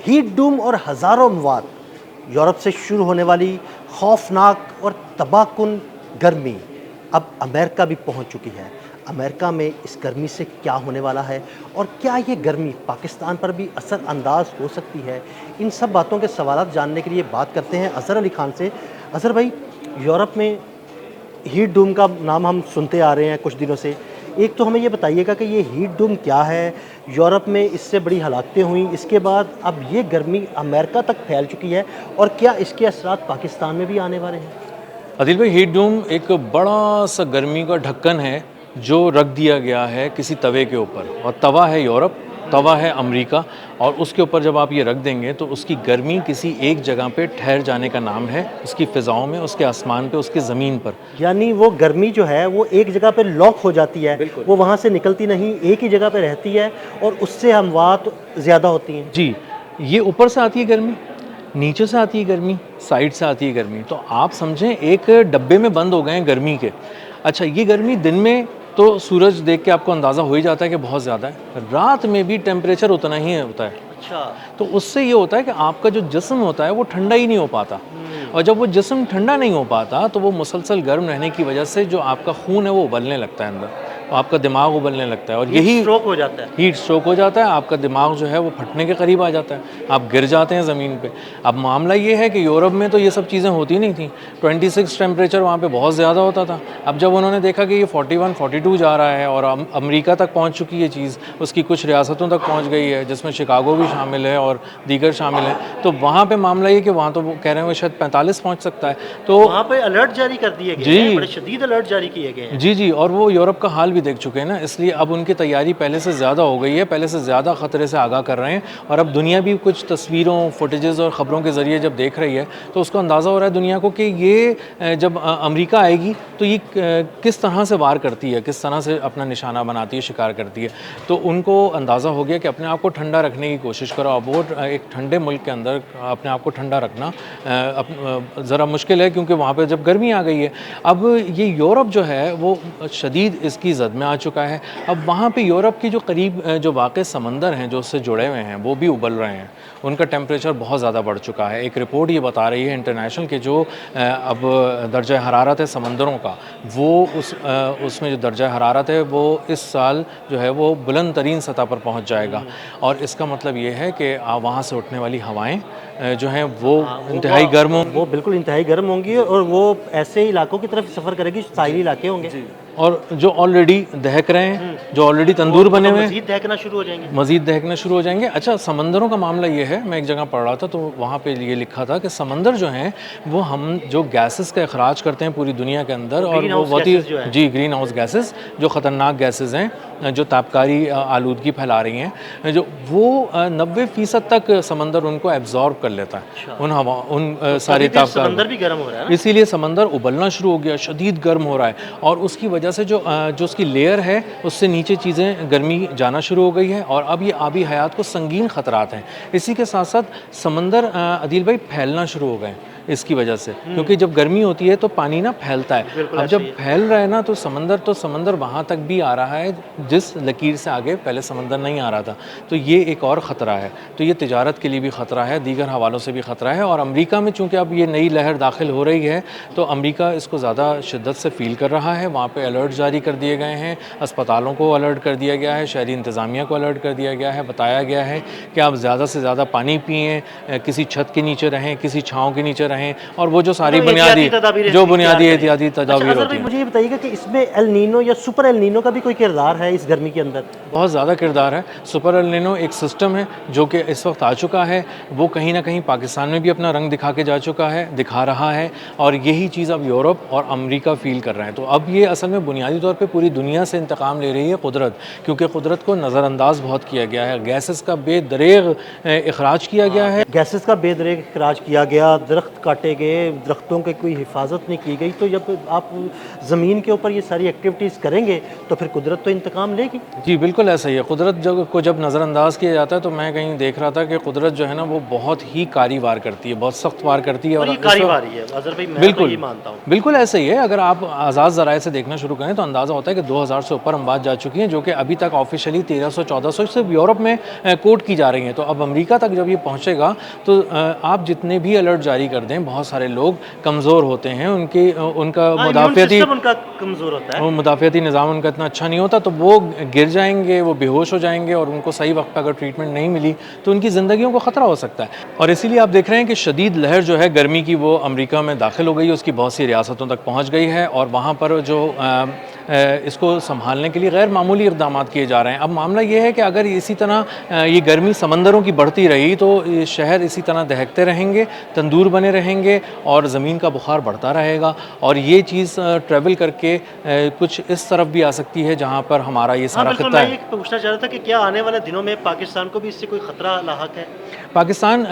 Heat Doom और हज़ारों अमवात, Europe से शुरू होने वाली खौफनाक और तबाहकुन गर्मी अब अमेरिका भी पहुंच चुकी है। अमेरिका में इस गर्मी से क्या होने वाला है और क्या ये गर्मी पाकिस्तान पर भी असरअंदाज हो सकती है? इन सब बातों के सवालात जानने के लिए बात करते हैं अज़हर अली ख़ान से। अज़हर भाई, यूरोप में हीट डूम का नाम हम सुनते आ रहे हैं कुछ दिनों से। एक तो हमें ये बताइएगा कि ये हीट डूम क्या है? यूरोप में इससे बड़ी हलाकतें हुई, इसके बाद अब ये गर्मी अमेरिका तक फैल चुकी है और क्या इसके असरात पाकिस्तान में भी आने वाले हैं? आदिल भाई, हीट डूम एक बड़ा सा गर्मी का ढक्कन है जो रख दिया गया है किसी तवे के ऊपर, और तवा है यूरोप, तवा है अमेरिका, और उसके ऊपर जब आप ये रख देंगे तो उसकी गर्मी किसी एक जगह पे ठहर जाने का नाम है, उसकी फ़िज़ाओं में, उसके आसमान पे, उसकी ज़मीन पर। यानी वो गर्मी जो है वो एक जगह पे लॉक हो जाती है, वो वहाँ से निकलती नहीं, एक ही जगह पे रहती है और उससे अमवात ज़्यादा होती हैं। जी, ये ऊपर से आती है गर्मी, नीचे से आती है गर्मी, साइड से आती है गर्मी। तो आप समझें एक डब्बे में बंद हो गए हैं गर्मी के। अच्छा, ये गर्मी दिन में तो सूरज देख के आपको अंदाज़ा हो ही जाता है कि बहुत ज़्यादा है, रात में भी टेम्परेचर उतना ही होता है। अच्छा। तो उससे ये होता है कि आपका जो जिस्म होता है वो ठंडा ही नहीं हो पाता, और जब वो जिस्म ठंडा नहीं हो पाता तो वो मुसलसल गर्म रहने की वजह से जो आपका खून है वो उबलने लगता है अंदर, तो आपका दिमाग उबलने लगता है, और यही स्ट्रोक हो जाता है। हीट स्ट्रोक हो जाता है। आपका दिमाग जो है वो फटने के करीब आ जाता है, आप गिर जाते हैं ज़मीन पे। अब मामला ये है कि यूरोप में तो ये सब चीज़ें होती नहीं थी, 26 टेम्परेचर वहाँ पे बहुत ज़्यादा होता था। अब जब उन्होंने देखा कि ये 41 42 जा रहा है और अमेरिका तक पहुँच चुकी है चीज़, उसकी कुछ रियासतों तक पहुँच गई है जिसमें शिकागो भी शामिल है और दीगर शामिल हैं, तो वहाँ पे मामला ये कि वहाँ तो वो कह रहे हैं वो शायद 45 पहुँच सकता है। तो वहाँ पे अलर्ट जारी कर दिए गए हैं, बड़े शदीद अलर्ट जारी किए गए हैं। जी जी, और वो यूरोप का हाल भी देख चुके हैं ना, इसलिए अब उनकी तैयारी पहले से ज़्यादा हो गई है, पहले से ज़्यादा ख़तरे से आगाह कर रहे हैं। और अब दुनिया भी कुछ तस्वीरों, फुटेजेस और ख़बरों के ज़रिए जब देख रही है तो उसको अंदाज़ा हो रहा है दुनिया को कि ये जब अमेरिका आएगी तो ये किस तरह से वार करती है, किस तरह से अपना निशाना बनाती है, शिकार करती है। तो उनको अंदाज़ा हो गया कि अपने आप को ठंडा रखने की कोशिश करो। अब वो एक ठंडे मुल्क के अंदर अपने आप को ठंडा रखना ज़रा मुश्किल है, क्योंकि वहाँ पे जब गर्मी आ गई है। अब ये यूरोप जो है वो शदीद इसकी ज़द में आ चुका है। अब वहाँ पे यूरोप की जो करीब जो वाक़ई समंदर हैं जो उससे जुड़े हुए हैं वो भी उबल रहे हैं, उनका टेम्परेचर बहुत ज़्यादा बढ़ चुका है। एक रिपोर्ट ये बता रही है इंटरनेशनल के जो अब दर्जा हरारत है समंदरों का, वो उसमें जो दर्जा हरारत है वो इस साल जो है वो बुलंद तरीन सतह पर पहुँच जाएगा। और इसका मतलब ये है कि वहाँ से उठने वाली हवाएँ जो हैं वो इंतहाई गर्म होंगी। वो बिल्कुल इंतहाई गर्म होंगी और वो ऐसे इलाकों की तरफ सफ़र करेगी, साहिली इलाके होंगे और जो ऑलरेडी दहक रहे हैं, जो ऑलरेडी तंदूर बने हुए हैं, मज़ीद दहकना शुरू हो जाएंगे। मज़ीद दहकना शुरू हो जाएंगे। अच्छा, समंदरों का मामला ये है, मैं एक जगह पढ़ रहा था तो वहाँ पे ये लिखा था कि समंदर जो हैं वो हम जो गैसेस का अखराज करते हैं पूरी दुनिया के अंदर, और वो बहुत ही जी ग्रीन हाउस गैसेस जो ख़तरनाक गैसेस हैं जो तापकारी आलूदगी फैला रही हैं, जो वो 90% तक समंदर उनको एब्जॉर्ब कर लेता है। उन हवा उन सारे तापकार, समंदर भी गर्म हो रहा है, इसीलिए समंदर उबलना शुरू हो गया, शदीद गर्म हो रहा है, और उसकी वजह से जो उसकी लेयर है उससे नीचे चीज़ें गर्मी जाना शुरू हो गई है, और अब ये आबी हयात को संगीन ख़तरात हैं। इसी के साथ साथ समंदर आदिल भाई फैलना शुरू हो गए इसकी वजह से, क्योंकि जब गर्मी होती है तो पानी ना फैलता है। अब जब फैल रहा है ना तो समंदर वहाँ तक भी आ रहा है जिस लकीर से आगे पहले समंदर नहीं आ रहा था। तो ये एक और ख़तरा है। तो ये तिजारत के लिए भी ख़तरा है, दीगर हवालों से भी ख़तरा है। और अमेरिका में चूँकि अब ये नई लहर दाखिल हो रही है तो अमेरिका इसको ज़्यादा शिद्दत से फ़ील कर रहा है। वहाँ पर अलर्ट जारी कर दिए गए हैं, अस्पतालों को अलर्ट कर दिया गया है, शहरी इंतज़ामिया को अलर्ट कर दिया गया है, बताया गया है कि आप ज़्यादा से ज़्यादा पानी पिएँ, किसी छत के नीचे रहें, किसी छाँव के नीचे रहें, और वो जो सारी बुनियादी एहतियाती तदाबीर होती हैं। मुझे ये बताइएगा कि इसमें एल नीनो या सुपर एल नीनो का भी कोई किरदार है इस गर्मी के अंदर? बहुत ज़्यादा किरदार है। सुपर एल नीनो एक सिस्टम है जो कि इस वक्त आ चुका है, वो कहीं ना कहीं पाकिस्तान में भी अपना रंग दिखा के जा चुका है, दिखा रहा है, और यही चीज़ अब यूरोप और अमेरिका फ़ील कर रहे हैं। तो अब ये असल में बुनियादी तौर पे पूरी दुनिया से इंतकाम ले रही है कुदरत, क्योंकि कुदरत को नज़रअंदाज बहुत किया गया है, गैसेस का बेदरेग अखराज किया गया है, गैसेस का बेदरेग अखराज किया गया, दरख्त काटे गए, दरख्तों की कोई हिफाजत नहीं की गई। तो जब आप ज़मीन के ऊपर ये सारी एक्टिविटीज़ करेंगे तो फिर कुदरत तो इंतकाम लेगी। जी बिल्कुल ऐसा ही है। कुदरत जब नज़रअंदाज किया जाता है तो मैं कहीं देख रहा था कि कुदरत जो है ना वो बहुत ही कारी वार करती है, बहुत सख्त वार करती है, और ये कारी वार ही है अज़हर भाई, मैं बिल्कुल तो ये मानता हूँ। बिल्कुल ऐसा ही है। अगर आप आज़ाद ज़राए से देखना शुरू शुरू करें तो अंदाज़ा होता है कि 2000 से ऊपर हम बात जा चुकी हैं, जो कि अभी तक ऑफिशियली 1300-1400 सिर्फ यूरोप में कोट की जा रही हैं। तो अब अमेरिका तक जब ये पहुँचेगा तो आप जितने भी अलर्ट जारी कर दें, बहुत सारे लोग कमज़ोर होते हैं, उनका मुदाफ़ियाती उनका कमज़ोर होता है। वो मुदाफ़ियाती निज़ाम उनका इतना अच्छा नहीं होता, तो वो गिर जाएंगे, वो बेहोश हो जाएंगे और उनको सही वक्त पर अगर ट्रीटमेंट नहीं मिली तो उनकी ज़िंदगियों को ख़तरा हो सकता है। और इसीलिए आप देख रहे हैं कि शदीद लहर जो है गर्मी की वो अमेरिका में दाखिल हो गई है, उसकी बहुत सी रियासतों तक पहुँच गई है और वहाँ पर जो इसको संभालने के लिए गैर मामूली इक़दाम किए जा रहे हैं। अब मामला ये है कि अगर इसी तरह ये गर्मी समंदरों की बढ़ती रही तो ये शहर इसी तरह दहकते रहेंगे, तंदूर बने रहेंगे और ज़मीन का बुखार बढ़ता रहेगा और ये चीज़ ट्रैवल करके कुछ इस तरफ भी आ सकती है जहाँ पर हमारा ये सारा खित्ता है। मैं पूछना चाह रहा था कि क्या आने वाले दिनों में पाकिस्तान को भी इससे कोई ख़तरा लाहक है? पाकिस्तान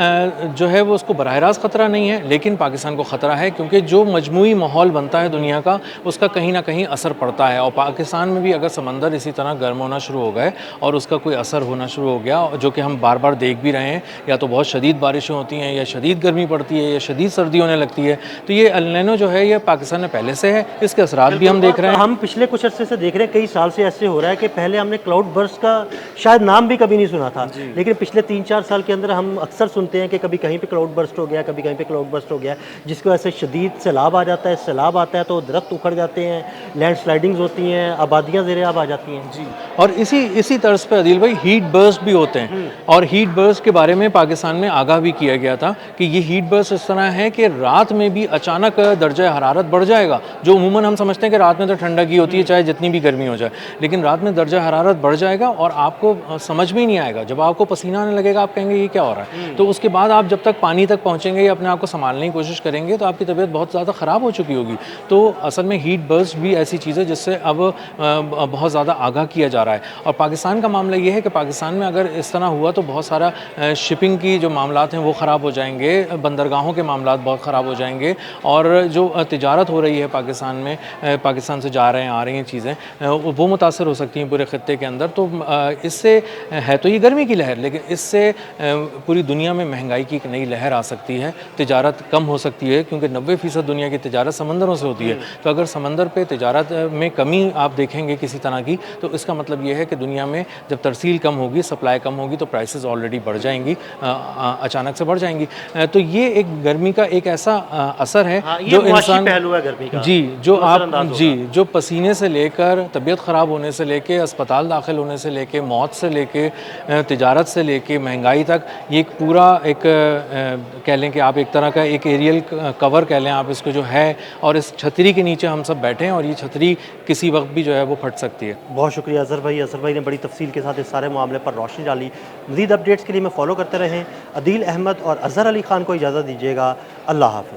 जो है वो उसको बराह रास्त ख़तरा नहीं है, लेकिन पाकिस्तान को ख़तरा है क्योंकि जो मजमूई माहौल बनता है दुनिया का उसका कहीं ना कहीं असर पड़ता है। और पाकिस्तान में भी अगर समंदर इसी तरह गर्म होना शुरू हो गए और उसका कोई असर होना शुरू हो गया, जो कि हम बार बार देख भी रहे हैं, या तो बहुत शदीद बारिशें होती हैं या शदीद गर्मी पड़ती है या शदीद सर्दी होने लगती है, तो ये अल नीनो जो है ये पाकिस्तान में पहले से है, इसके असरात भी हम देख रहे हैं। हम पिछले कुछ अर्से से देख रहे हैं, कई साल से ऐसे हो रहा है कि पहले हमने क्लाउड बर्स्ट का शायद नाम भी कभी नहीं सुना था, लेकिन पिछले 3-4 साल के अंदर हम अक्सर सुनते हैं कि कभी कहीं पे क्लाउड बर्स्ट हो गया, कभी कहीं पे क्लाउड बर्स्ट हो गया, जिसकी वजह से शदीद सैलाब आ जाता है। सैलाब आता है तो दरख्त उखड़ जाते हैं, लैंड स्लाइडिंग्स होती हैं, आबादियाँ ज़ेर-ए-आब आ जाती हैं। जी। और इसी तर्ज पे अदील भाई हीट बर्स्ट भी होते हैं और हीट बर्स्ट के बारे में पाकिस्तान में आगाह भी किया गया था कि ये हीट बर्स्ट इस तरह है कि रात में भी अचानक दर्जा हरारत बढ़ जाएगा, जो उमूमन हम समझते हैं कि रात में तो ठंडक ही होती है चाहे जितनी भी गर्मी हो जाए, लेकिन रात में दर्जा हरारत बढ़ जाएगा और आपको समझ में ही नहीं आएगा। जब आपको पसीना आने लगेगा आप कहेंगे ये क्या हो रहा है, तो उसके बाद आप जब तक पानी तक पहुँचेंगे या अपने आप को संभालने की कोशिश करेंगे तो आपकी तबीयत बहुत ज़्यादा ख़राब हो चुकी होगी। तो असल में हीट बर्स्ट भी ऐसी चीज़ है जिससे अब बहुत ज़्यादा आगाह किया जा रहा है। और पाकिस्तान का मामला ये है कि पाकिस्तान में अगर इस तरह हुआ तो बहुत सारा शिपिंग की जो मामलात हैं वो ख़राब हो जाएंगे, बंदरगाहों के मामलात बहुत ख़राब हो जाएंगे और जो तिजारत हो रही है पाकिस्तान में, पाकिस्तान से जा रहे हैं आ रही हैं चीज़ें, वो मुतासर हो सकती हैं पूरे ख़ित्ते के अंदर। तो इससे है तो ये गर्मी की लहर, लेकिन इससे पूरी दुनिया में महंगाई की एक नई लहर आ सकती है, तिजारत कम हो सकती है क्योंकि 90% दुनिया की तिजारत समंदरों से होती है। तो अगर समंदर पे तिजारत में कमी आप देखेंगे किसी तरह की, तो इसका मतलब ये है कि दुनिया में जब तरसील कम होगी, सप्लाई कम होगी, तो प्राइसेस ऑलरेडी बढ़ जाएंगी, अचानक से बढ़ जाएंगी। तो ये एक गर्मी का एक ऐसा असर है जो इंसान पहलू है गर्मी का, जी, जो पसीने से लेकर तबीयत ख़राब होने से लेके अस्पताल दाखिल होने से लेके मौत से लेके तिजारत से लेके महंगाई तक, ये एक पूरा एक कह लें कि आप एक तरह का एक एरियल कवर कह लें आप इसको जो है, और इस छतरी के नीचे हम सब बैठे हैं और ये छतरी किसी वक्त भी जो है वो फट सकती है। बहुत शुक्रिया अज़हर भाई। अज़हर भाई ने बड़ी तफसील के साथ इस सारे मामले पर रोशनी डाली। मज़ीद अपडेट्स के लिए मैं फॉलो करते रहें। अदील अहमद और अज़हर अली ख़ान को इजाज़त दीजिएगा। अल्लाह हाफ़िज़।